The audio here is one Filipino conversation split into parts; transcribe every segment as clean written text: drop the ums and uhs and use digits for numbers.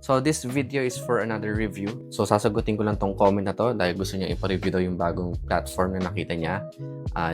So this video is for another review. So sasagutin ko lang tong comment na to dahil gusto niya ipa-review daw yung bagong platform na nakita niya.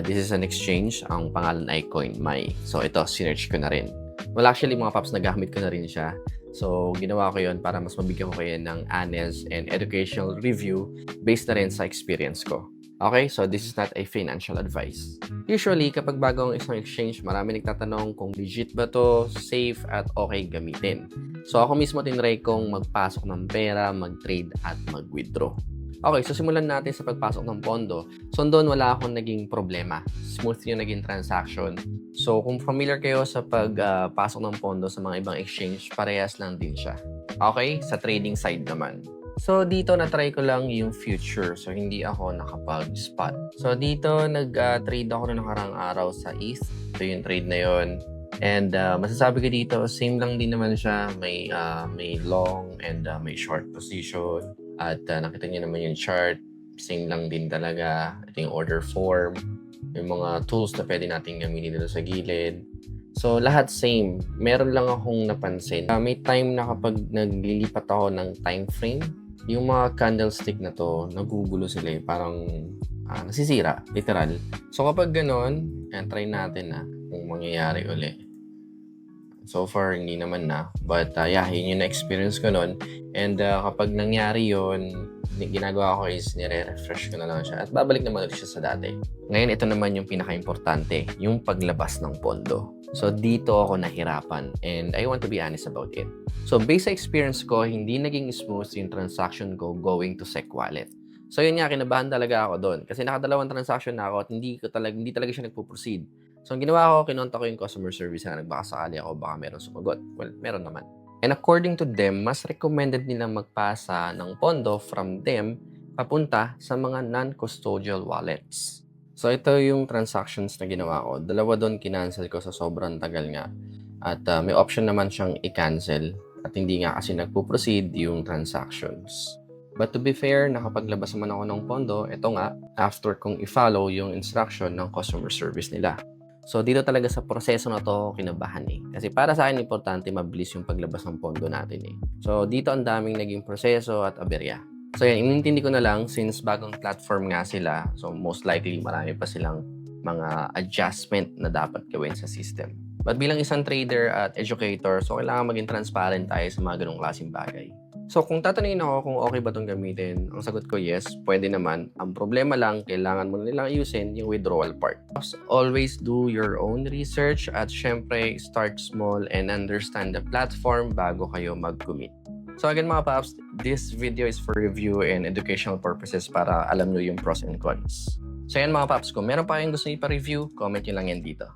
This is an exchange. Ang pangalan ay CoinMy. So ito, sinearch ko na rin. Well, actually mga paps, nagamit ko na rin siya. So ginawa ko yon para mas mabigyan ko kayo ng honest and educational review based na rin sa experience ko. Okay, so this is not a financial advice. Usually, kapag bago ang isang exchange, marami nagtatanong kung legit ba to, safe, at okay gamitin. So ako mismo tinry kong magpasok ng pera, mag-trade, at mag-withdraw. Okay, so simulan natin sa pagpasok ng pondo. So doon wala akong naging problema. Smooth yung naging transaction. So kung familiar kayo sa pagpasok ng pondo sa mga ibang exchange, parehas lang din siya. Okay, sa trading side naman. So, dito na-try ko lang yung future. So, hindi ako nakapag-spot. So, dito nag-trade ako na nakarang araw sa ETH. So, yung trade na yon. And masasabi ko dito, same lang din naman siya. May long and may short position. At nakita niyo naman yung chart. Same lang din talaga. Ito yung order form. Yung mga tools na pwede natin gamitin dito sa gilid. So, lahat same. Meron lang akong napansin. May time na kapag naglilipat ako ng time frame, yung mga candlestick na to, nagugulo sila eh. Parang nasisira, literal. So kapag ganon, try natin na kung mangyayari uli. So far, hindi naman na. But yeah, yun yung na-experience ko nun. And kapag nangyari yun, ginagawa ko is nire-refresh ko na lang siya. At babalik naman ulit siya sa dati. Ngayon, ito naman yung pinaka-importante, yung paglabas ng pondo. So dito ako nahirapan and I want to be honest about it. So based sa experience ko, hindi naging smooth yung transaction ko going to SEC wallet. So yun nga, kinabahan talaga ako doon. Kasi nakadalawang transaction na ako at hindi talaga siya nagpo-proceed. So ang ginawa ko, kinonta ko yung customer service na nagbaka sakali ako, baka meron sumagot. Well, meron naman. And according to them, mas recommended nilang magpasa ng pondo from them papunta sa mga non-custodial wallets. So ito yung transactions na ginawa ko. Dalawa doon kinancel ko sa sobrang tagal nga. At may option naman siyang i-cancel. At hindi nga kasi nagpo-proceed yung transactions. But to be fair, nakapaglabas naman ako ng pondo. Ito nga, after kong i-follow yung instruction ng customer service nila. So dito talaga sa proseso na to kinabahan eh. Kasi para sa akin, importante mabilis yung paglabas ng pondo natin eh. So dito ang daming naging proseso at aberya. So yan, inintindi ko na lang since bagong platform nga sila. So most likely marami pa silang mga adjustment na dapat gawin sa system. But bilang isang trader at educator, so kailangan maging transparent tayo sa mga ganong klaseng bagay. So kung tatanungin ako kung okay ba itong gamitin, ang sagot ko yes, pwede naman. Ang problema lang, kailangan mo nilang ayusin yung withdrawal part. Always do your own research at syempre start small and understand the platform bago kayo mag-commit. So again mga paps, this video is for review and educational purposes para alam nyo yung pros and cons. So yan mga paps, kung meron pa kayong gusto ipa-review, comment nyo lang yan dito.